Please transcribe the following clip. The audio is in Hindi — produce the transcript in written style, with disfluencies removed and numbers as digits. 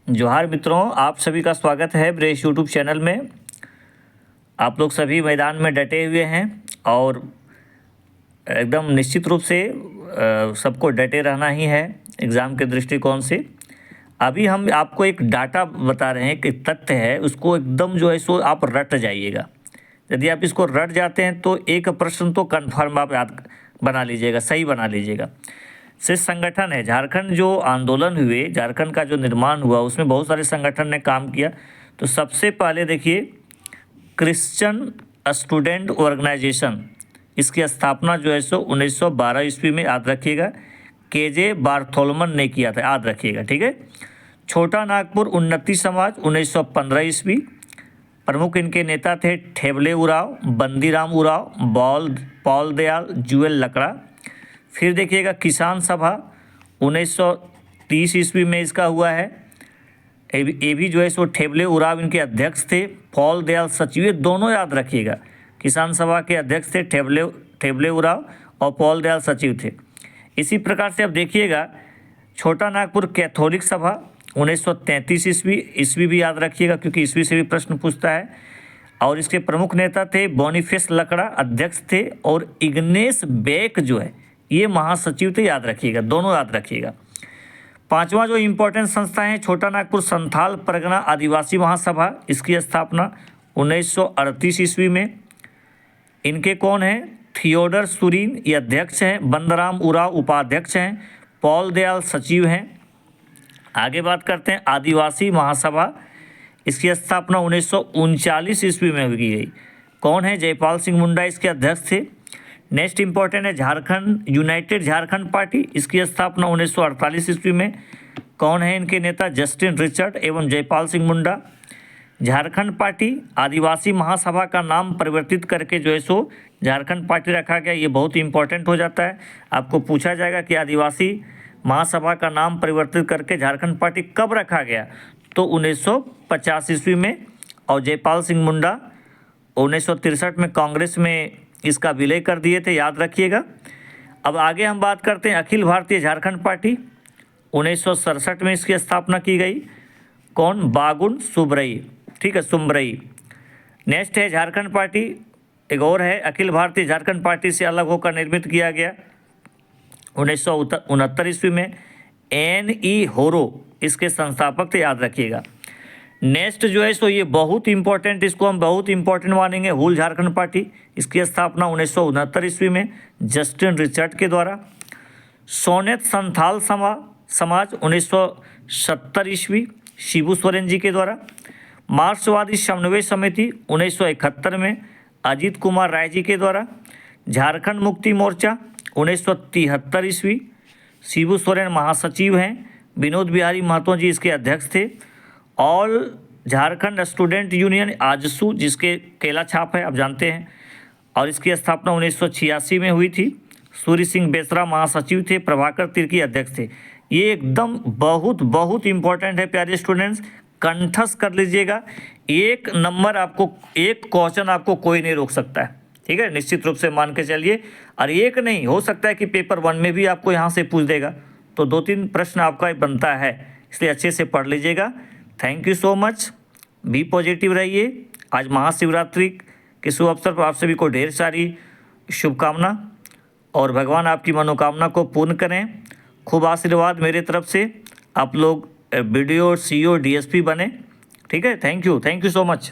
जोहार मित्रों, आप सभी का स्वागत है ब्रेश यूट्यूब चैनल में। आप लोग सभी मैदान में डटे हुए हैं और एकदम निश्चित रूप से सबको डटे रहना ही है एग्ज़ाम के दृष्टिकोण से। अभी हम आपको एक डाटा बता रहे हैं कि तथ्य है, उसको एकदम जो है सो आप रट जाइएगा। यदि आप इसको रट जाते हैं तो एक प्रश्न तो कन्फर्म आप याद बना लीजिएगा, सही बना लीजिएगा। से संगठन है झारखंड, जो आंदोलन हुए, झारखंड का जो निर्माण हुआ उसमें बहुत सारे संगठन ने काम किया। तो सबसे पहले देखिए, क्रिश्चियन स्टूडेंट ऑर्गेनाइजेशन, इसकी स्थापना जो है सो 1912 ईस्वी में, याद रखिएगा, केजे बार्थोलोमन ने किया था, याद रखिएगा, ठीक है। छोटा नागपुर उन्नति समाज 1915 ईस्वी। प्रमुख इनके नेता थे ठेबले उराव, बंदीराम उराव, पॉल दयाल, जुएल लकड़ा। फिर देखिएगा किसान सभा 1930 ईस्वी में इसका हुआ है। ये भी जो है सो ठेबले उराव इनके अध्यक्ष थे, पॉल दयाल सचिव, ये दोनों याद रखिएगा। किसान सभा के अध्यक्ष थे ठेबले उराव और पॉल दयाल सचिव थे। इसी प्रकार से अब देखिएगा छोटा नागपुर कैथोलिक सभा 1933 ईस्वी भी याद रखिएगा, क्योंकि ईस्वी से भी प्रश्न पूछता है। और इसके प्रमुख नेता थे बोनीफेस लकड़ा, अध्यक्ष थे, और इग्नेस बेक जो है ये महासचिव थे, याद रखिएगा, दोनों याद रखिएगा। पांचवा जो इम्पोर्टेंट संस्था है छोटा नागपुर संथाल परगना आदिवासी महासभा, इसकी स्थापना 1938 ईस्वी में। इनके कौन हैं? थियोडर सुरीन ये अध्यक्ष हैं, बंदराम उराव उपाध्यक्ष हैं, पॉल दयाल सचिव हैं। आगे बात करते हैं आदिवासी महासभा, इसकी स्थापना 1939 ईस्वी में की गई। कौन है? जयपाल सिंह मुंडा इसके अध्यक्ष थे। नेक्स्ट इंपॉर्टेंट है झारखंड यूनाइटेड झारखंड पार्टी, इसकी स्थापना 1948 ईस्वी में। कौन है इनके नेता? जस्टिन रिचर्ड एवं जयपाल सिंह मुंडा। झारखंड पार्टी आदिवासी महासभा का नाम परिवर्तित करके जो है सो झारखंड पार्टी रखा गया, ये बहुत इंपॉर्टेंट हो जाता है। आपको पूछा जाएगा कि आदिवासी महासभा का नाम परिवर्तित करके झारखंड पार्टी कब रखा गया, तो 1950 ईस्वी में। और जयपाल सिंह मुंडा 1963 में कांग्रेस में इसका विलय कर दिए थे, याद रखिएगा। अब आगे हम बात करते हैं अखिल भारतीय झारखंड पार्टी 1967 में इसकी स्थापना की गई। कौन? बागुन सुब्रई, ठीक है, सुम्बरई। नेक्स्ट है झारखंड पार्टी, एक और है अखिल भारतीय झारखंड पार्टी से अलग होकर निर्मित किया गया 1969 ईस्वी में। NE होरो इसके संस्थापक थे, याद रखिएगा। नेक्स्ट जो है सो ये बहुत इंपॉर्टेंट, इसको हम बहुत इंपॉर्टेंट मानेंगे, हुल झारखंड पार्टी, इसकी स्थापना 1969 ईस्वी में जस्टिन रिचर्ड के द्वारा। सोनेत संथाल समाज 1970 ईस्वी शिबू सोरेन जी के द्वारा। मार्क्सवादी समन्वय समिति 1971 में अजीत कुमार राय जी के द्वारा। झारखंड मुक्ति मोर्चा 1973 ईस्वी, शिबू सोरेन महासचिव हैं, विनोद बिहारी महतो जी इसके अध्यक्ष थे। All Jharkhand student union AJSU, जिसके केला छाप है, आप जानते हैं, और इसकी स्थापना 1986 में हुई थी। सूर्य सिंह बेसरा महासचिव थे, प्रभाकर तिर्की अध्यक्ष थे। ये एकदम बहुत बहुत इम्पोर्टेंट है प्यारे स्टूडेंट्स, कंठस्थ कर लीजिएगा। एक नंबर आपको, एक क्वेश्चन आपको कोई नहीं रोक सकता है, ठीक है, निश्चित रूप से मान के चलिए। और एक नहीं, हो सकता है कि पेपर 1 में भी आपको यहाँ से पूछ देगा, तो 2-3 प्रश्न आपका बनता है, इसलिए अच्छे से पढ़ लीजिएगा। Thank you so much, be positive रहिए। आज महाशिवरात्रि के शुभ अवसर पर आप सभी को ढेर सारी शुभकामना, और भगवान आपकी मनोकामना को पूर्ण करें। खूब आशीर्वाद मेरे तरफ से, आप लोग BDO, CO, DSP बने, ठीक है। Thank you so much.